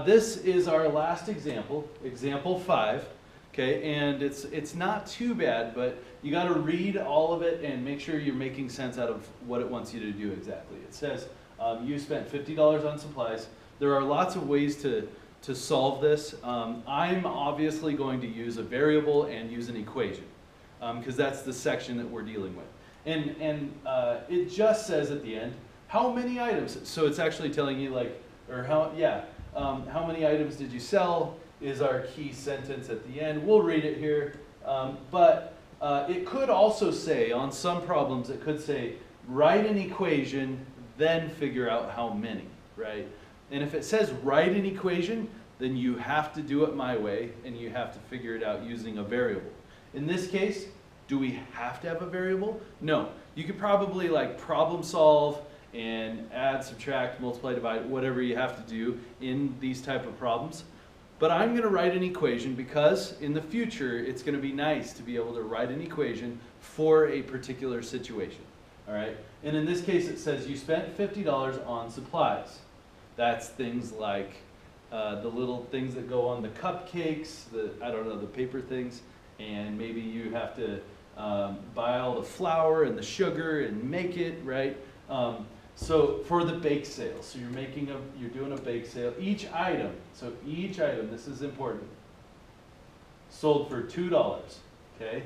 This is our last example, example 5. Okay, and it's not too bad, but you got to read all of it and make sure you're making sense out of what it wants you to do exactly. It says you spent $50 on supplies. There are lots of ways to solve this. I'm obviously going to use a variable and use an equation because that's the section that we're dealing with. And it just says at the end, how many items? So it's actually telling you like, or how many items did you sell is our key sentence at the end. We'll read it here, but it could also say, on some problems, it could say, write an equation, then figure out how many, right? And if it says write an equation, then you have to do it my way, and you have to figure it out using a variable. In this case, do we have to have a variable? No. You could probably like problem solve and add, subtract, multiply, divide, whatever you have to do in these type of problems. But I'm going to write an equation because in the future it's going to be nice to be able to write an equation for a particular situation. All right? And in this case it says you spent $50 on supplies. That's things like the little things that go on the cupcakes, the paper things, and maybe you have to buy all the flour and the sugar and make it, right? So for the bake sale, so you're doing a bake sale. Each item, this is important, sold for $2, okay?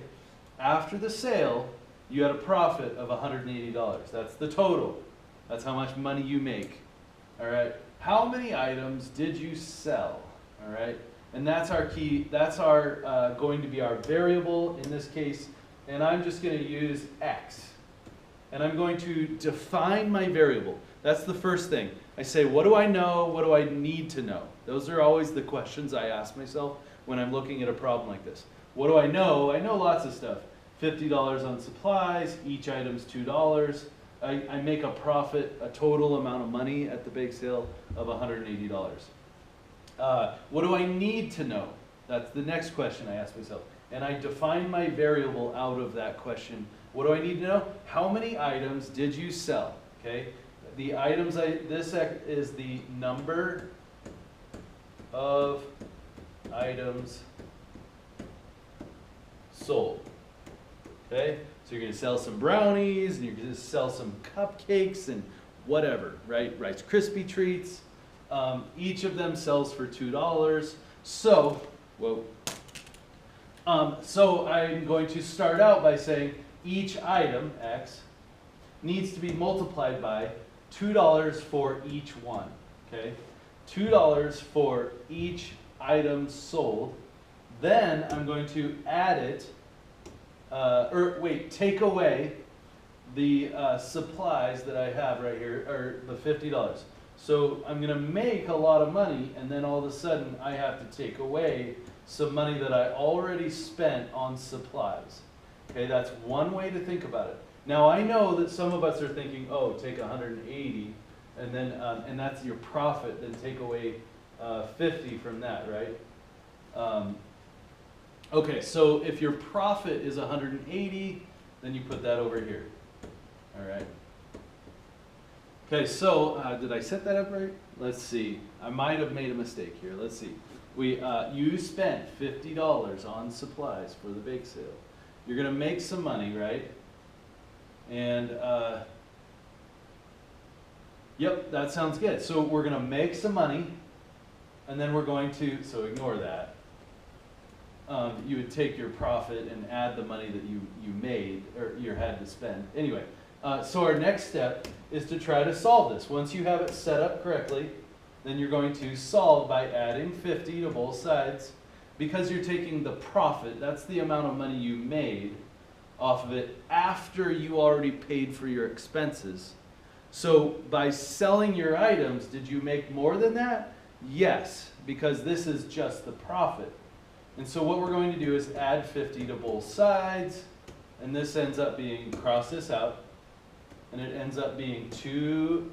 After the sale, you had a profit of $180. That's the total. That's how much money you make, all right? How many items did you sell, all right? And that's our key, that's our going to be our variable in this case, and I'm just going to use X. And I'm going to define my variable. That's the first thing. I say, what do I know? What do I need to know? Those are always the questions I ask myself when I'm looking at a problem like this. What do I know? I know lots of stuff. $50 on supplies, each item's $2. I make a profit, a total amount of money at the bake sale of $180. What do I need to know? That's the next question I ask myself. And I define my variable out of that question. What do I need to know? How many items did you sell? Okay, the items, this is the number of items sold. Okay, so you're going to sell some brownies, and you're going to sell some cupcakes and whatever, right? Rice Krispie treats. Each of them sells for $2. So, so I'm going to start out by saying each item, X, needs to be multiplied by $2 for each one, okay? $2 for each item sold. Then I'm going to add it, take away the supplies that I have right here, or the $50. So I'm going to make a lot of money, and then all of a sudden I have to take away some money that I already spent on supplies. Okay, that's one way to think about it. Now I know that some of us are thinking, oh, take 180, and then and that's your profit. Then take away 50 from that, right? Okay, so if your profit is 180, then you put that over here. All right. Okay, so did I set that up right? Let's see. I might have made a mistake here. Let's see. You spent $50 on supplies for the bake sale. You're going to make some money, right? And, yep, that sounds good. So we're going to make some money, and then we're going to, so ignore that. You would take your profit and add the money that you made, or you had to spend. Anyway, so our next step is to try to solve this. Once you have it set up correctly, then you're going to solve by adding 50 to both sides. Because you're taking the profit, that's the amount of money you made off of it after you already paid for your expenses. So by selling your items, did you make more than that? Yes, because this is just the profit. And so what we're going to do is add 50 to both sides, and this ends up being, cross this out, and it ends up being $2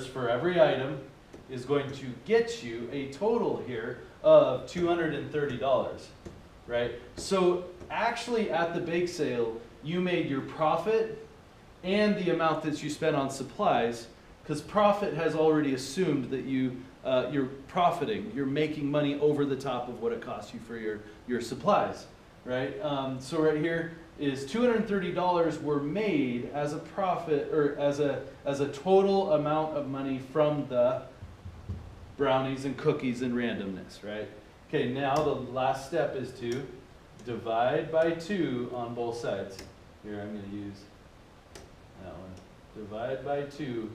for every item is going to get you a total here of $230, right? So actually at the bake sale, you made your profit and the amount that you spent on supplies, because profit has already assumed that you you're profiting, you're making money over the top of what it costs you for your supplies, right? So right here is $230 were made as a profit, or as a total amount of money from the brownies and cookies and randomness, right? Okay, now the last step is to divide by 2 on both sides. Here I'm going to use that one. Divide by 2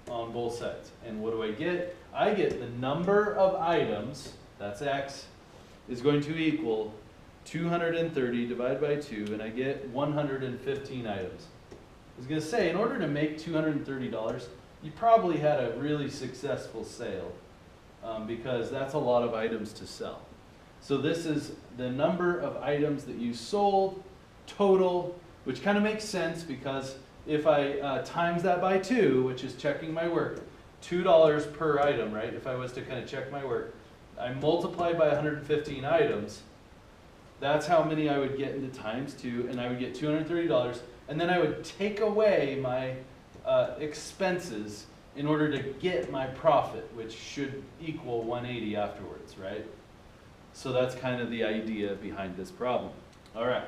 on both sides. And what do I get? I get the number of items, that's X, is going to equal 230 divided by 2, and I get 115 items. I was going to say, in order to make $230, you probably had a really successful sale, because that's a lot of items to sell. So this is the number of items that you sold, total, which kind of makes sense because if I times that by 2, which is checking my work, $2 per item, right? If I was to kind of check my work, I multiply by 115 items, that's how many I would get into times 2, and I would get $230, and then I would take away my expenses in order to get my profit, which should equal 180 afterwards, right? So that's kind of the idea behind this problem. All right.